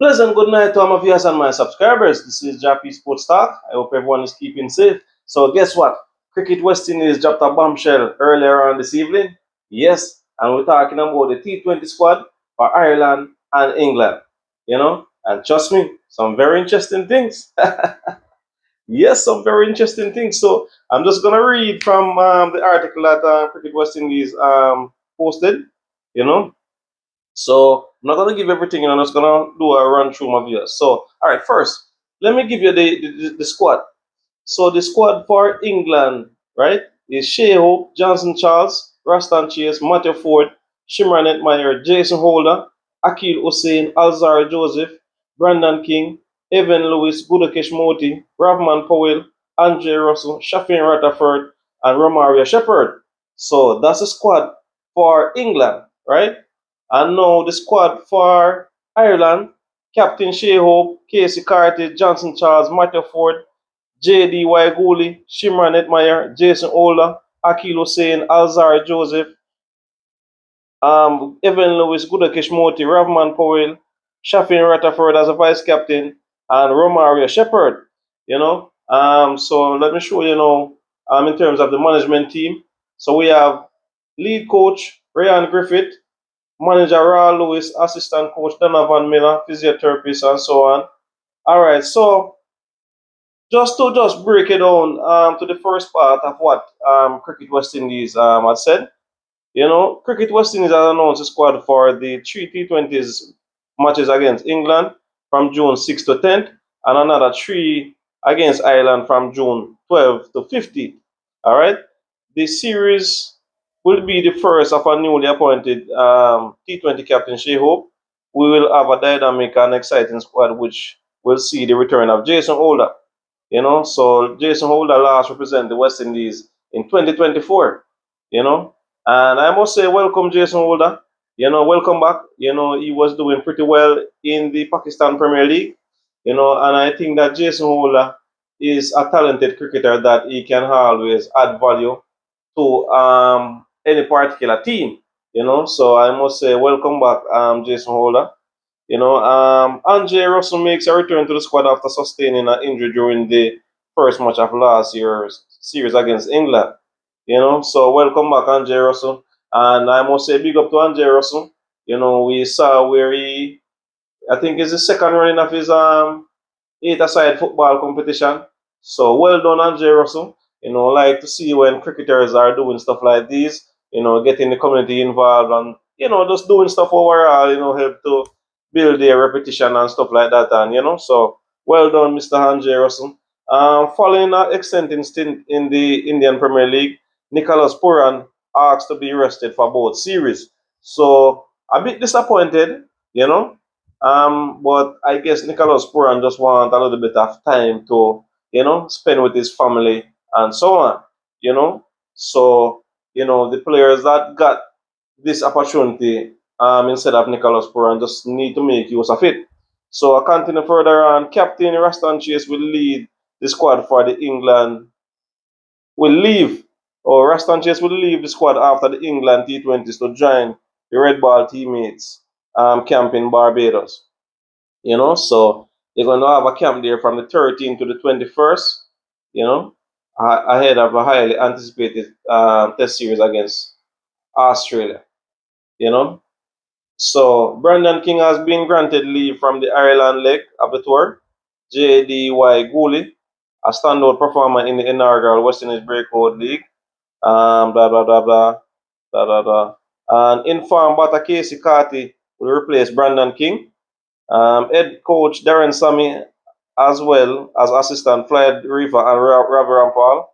Pleasant good night to all my viewers and my subscribers. This is Jappy Sports Talk. I hope everyone is keeping safe. So guess what? Cricket West Indies dropped a bombshell earlier on this evening. Yes, and we're talking about the T20 squad for Ireland and England. And trust me, some very interesting things. Yes, some very interesting things. So I'm just gonna read from the article that Cricket West Indies posted. You know, so I'm not gonna give everything, I'm just gonna do a run through my views. So, all right, first, let me give you the squad. So the squad for England, right, is Shea Hope, Johnson Charles, Rastan Chase, Matthew Ford, Shimranet Meyer, Jason Holder, Akil Hussein, Alzar Joseph, Brandon King, Evan Lewis, Gudakesh Moti, Ravman Powell, Andre Russell, Shafin Rutherford, and Romario Shepherd. So that's the squad for England, right? And now the squad for Ireland, Captain Shea Hope, Casey Carty, Johnson Charles, Matthew Ford, J.D. Waiguli, Shimran Etmeyer, Jason Ola, Akil Hussein, Alzar Joseph, Evan Lewis, Gudakesh Moti, Ravman Powell, Shafin Rutherford as a vice captain, and Romario Shepherd. So let me show you now in terms of the management team. So we have lead coach Ryan Griffith, manager Raw Lewis, assistant coach Donovan Miller, physiotherapist, and so on. All right, so just break it down to the first part of what Cricket West Indies had said. Cricket West Indies has announced a squad for the three T20s matches against England from June 6th to 10th, and another three against Ireland from June 12th to 15th. All right, the series will be the first of a newly appointed T20 captain, Shea Hope. We will have a dynamic and exciting squad, which will see the return of Jason Holder. So Jason Holder last represented the West Indies in 2024. And I must say, welcome, Jason Holder. Welcome back. He was doing pretty well in the Pakistan Premier League. And I think that Jason Holder is a talented cricketer that he can always add value to any particular team. So I must say, welcome back, Jason Holder. Andre Russell makes a return to the squad after sustaining an injury during the first match of last year's series against England. So welcome back, Andre Russell. And I must say, big up to Andre Russell. We saw where I think it's the second running of his eight-a-side football competition. So well done, Andre Russell. Like to see when cricketers are doing stuff like these, getting the community involved and, just doing stuff overall, help to build their repetition and stuff like that. And, so well done, Mr. Andre Russell. Following an extended stint in the Indian Premier League, Nicholas Puran asked to be rested for both series. So a bit disappointed, you know, but I guess Nicholas Puran just want a little bit of time to, spend with his family and so on, you know. So, the players that got this opportunity instead of Nicholas Puran just need to make use of it. So I continue further on. Captain Rastan Chase will lead the squad for the England will leave or Rastan Chase will leave the squad after the England T20s to join the Red Ball teammates camp in Barbados. So they're going to have a camp there from the 13th to the 21st, you know, ahead of a highly anticipated test series against Australia, you know. So Brandon King has been granted leave from the Ireland leg of the tour. J.D.Y. Gooley, a standout performer in the inaugural West Indies Breakout League. Blah, blah, blah, blah, blah, blah, blah. And informed batter Casey Carty will replace Brandon King. Head coach Darren Sammy, as well as assistant Floyd River and Ravi Rampal,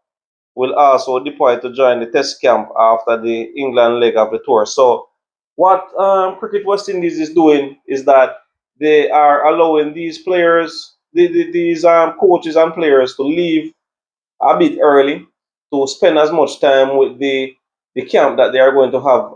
will also deploy to join the test camp after the England leg of the tour. So, what Cricket West Indies is doing is that they are allowing these players, these coaches and players to leave a bit early to spend as much time with the camp that they are going to have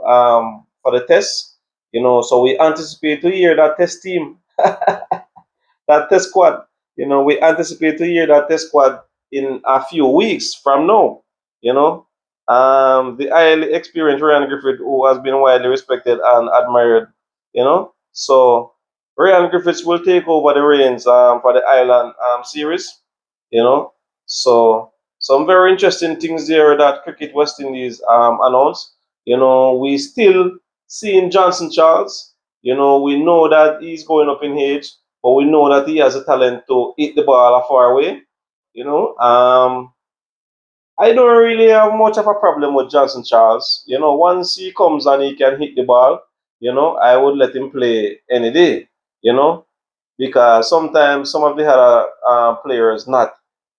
for the test. So we anticipate to hear that test team, that test squad. We anticipate to hear that test squad in a few weeks from now. You know, the highly experienced Ryan Griffith, who has been widely respected and admired. So Ryan Griffiths will take over the reins for the Island series. You know, so some very interesting things there that Cricket West Indies announced. We still seeing Johnson Charles. We know that he's going up in age, but we know that he has a talent to hit the ball a far away. You know, I don't really have much of a problem with Johnson Charles. Once he comes and he can hit the ball, I would let him play any day. You know, because sometimes some of the other players not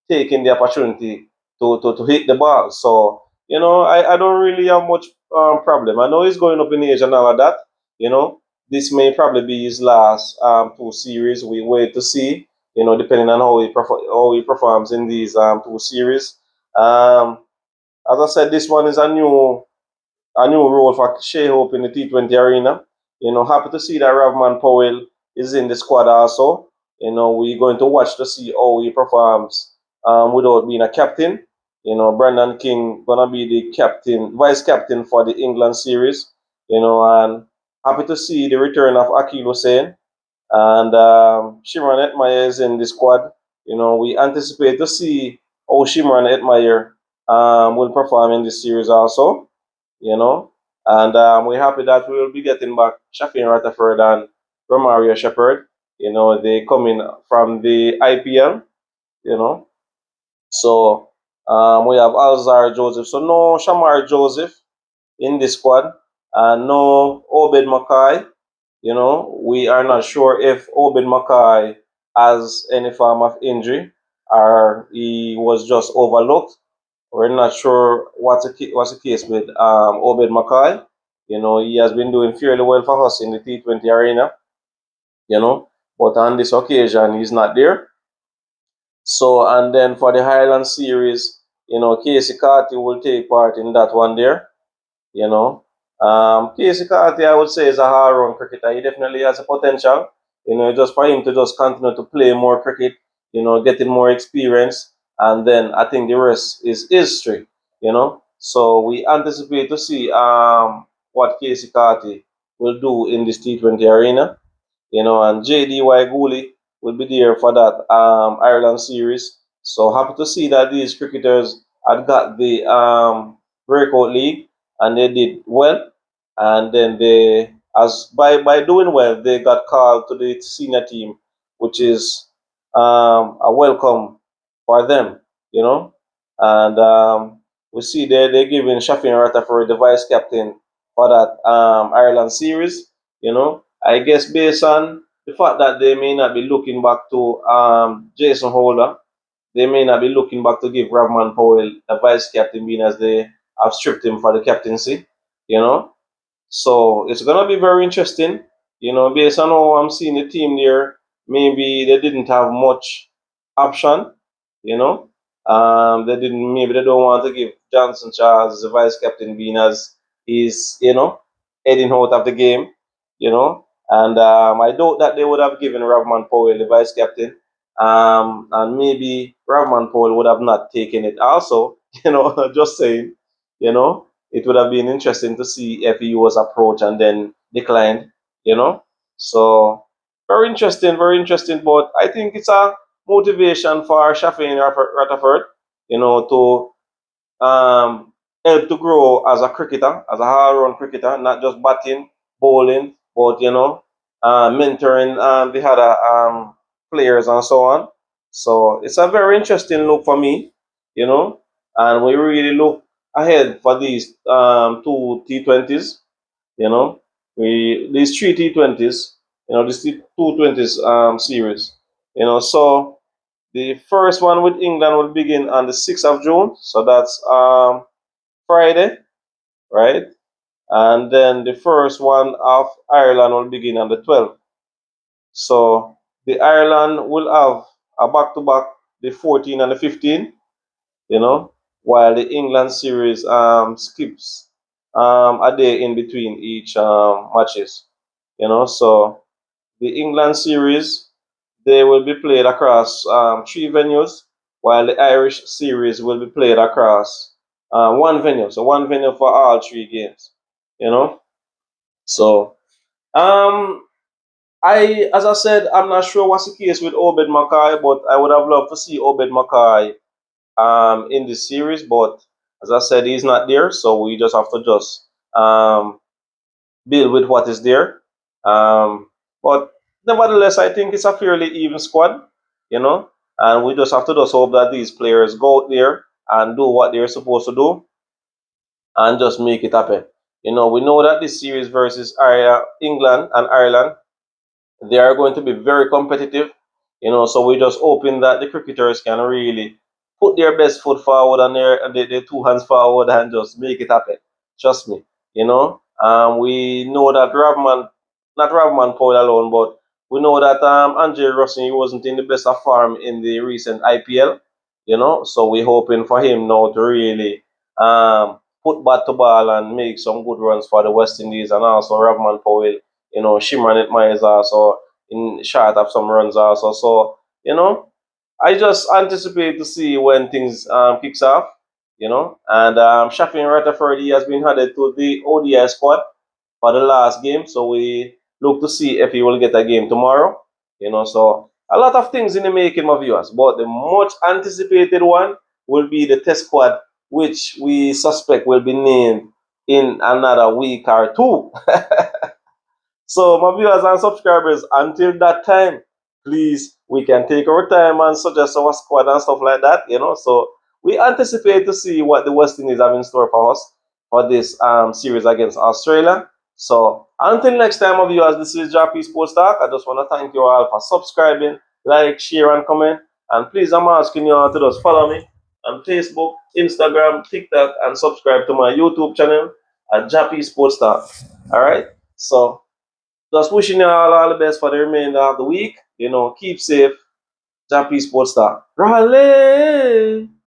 taking the opportunity to hit the ball. So, I don't really have much problem. I know he's going up in age and all of that. You know, this may probably be his last two series. We wait to see, depending on how he performs in these two series. Um, as I said, this one is a new role for Shea Hope in the T20 arena. Happy to see that Ravman Powell is in the squad also. We're going to watch to see how he performs without being a captain. Brandon King gonna be the captain, vice captain for the England series. And happy to see the return of Akil Hussain and Shimron Etmeyer is in the squad. We anticipate to see how Shimron Etmeyer will perform in this series also you know. And we're happy that we will be getting back Shafin Rutherford and Romario Shepherd. They come in from the IPL, you know. So we have Alzar Joseph. So no Shamar Joseph in the squad and no Obed Mackay. We are not sure if Obed Mackay has any form of injury or he was just overlooked. We're not sure what's the case with Obed Mackay. He has been doing fairly well for us in the T20 arena, you know, but on this occasion, he's not there. So, and then for the Highland series, Casey Carty will take part in that one there. You know. Casey Carty, I would say, is a hard-run cricketer. He definitely has a potential. Just for him to just continue to play more cricket, getting more experience, and then I think the rest is history. So we anticipate to see what Casey Carty will do in this T20 arena and JDY Gooley will be there for that Ireland series. So happy to see that these cricketers had got the breakout league and they did well. And then as by doing well, they got called to the senior team, which is a welcome for them, you know. And we see they're giving Shafin Rutherford the vice captain for that Ireland series. I guess based on the fact that they may not be looking back to Jason Holder, they may not be looking back to give Ravman Powell the vice captain, being as they have stripped him for the captaincy. You know, so it's gonna be very interesting. Based on how I'm seeing the team there, maybe they didn't have much option. You know, they didn't. Maybe they don't want to give Johnson Charles the vice captain, being as he's heading out of the game. And I doubt that they would have given Ravman Powell the vice captain. And maybe Ravman Powell would have not taken it. Also, just saying. You know, it would have been interesting to see if he was approached and then declined, you know. So very interesting. But I think it's a motivation for Shafin Rutherford, to help to grow as a cricketer, as a hard-run cricketer, not just batting, bowling, but mentoring the other players and so on. So it's a very interesting look for me, you know, and we really look ahead for these two T20s, you know, these three T20s, these two twenties series, So the first one with England will begin on the 6th of June, so that's Friday, right? And then the first one of Ireland will begin on the 12th. So the Ireland will have a back-to-back, the 14 and the 15, while the England series skips a day in between each matches. So the England series they will be played across three venues, while the Irish series will be played across one venue. So one venue for all three games. You know, so um, as I said, I'm not sure what's the case with Obed Mackay, but I would have loved to see Obed Mackay in this series. But as I said, he's not there, so we just have to just um, build with what is there. Um, but nevertheless, I think it's a fairly even squad, you know, and we just have to just hope that these players go out there and do what they're supposed to do and just make it happen. We know that this series versus England and Ireland, they are going to be very competitive, so we're just hoping that the cricketers can really put their best foot forward and their two hands forward and just make it happen. Trust me, we know that not Ravman Powell alone, but we know that Andre Russell, he wasn't in the best of form in the recent IPL, so we're hoping for him now to really put bat to ball and make some good runs for the West Indies, and also Ravman Powell, Shimron it Myers also in short of some runs also. So, I just anticipate to see when things kicks off, and Shafin Rutherford, he has been added to the ODI squad for the last game. So we look to see if he will get a game tomorrow. So a lot of things in the making, my viewers. But the much anticipated one will be the test squad, which we suspect will be named in another week or two. So, my viewers and subscribers, until that time, please, we can take our time and suggest our squad and stuff like that, So, we anticipate to see what the West Indies have in store for us for this series against Australia. So, until next time, my viewers, this is Jappy Sports Talk. I just want to thank you all for subscribing, like, share, and comment. And please, I'm asking you all to just follow me on Facebook, Instagram, TikTok, and subscribe to my YouTube channel at Jappy Sports Talk. All right? So, just wishing you all the best for the remainder of the week. Keep safe. Jappy Sports Star. Raleigh!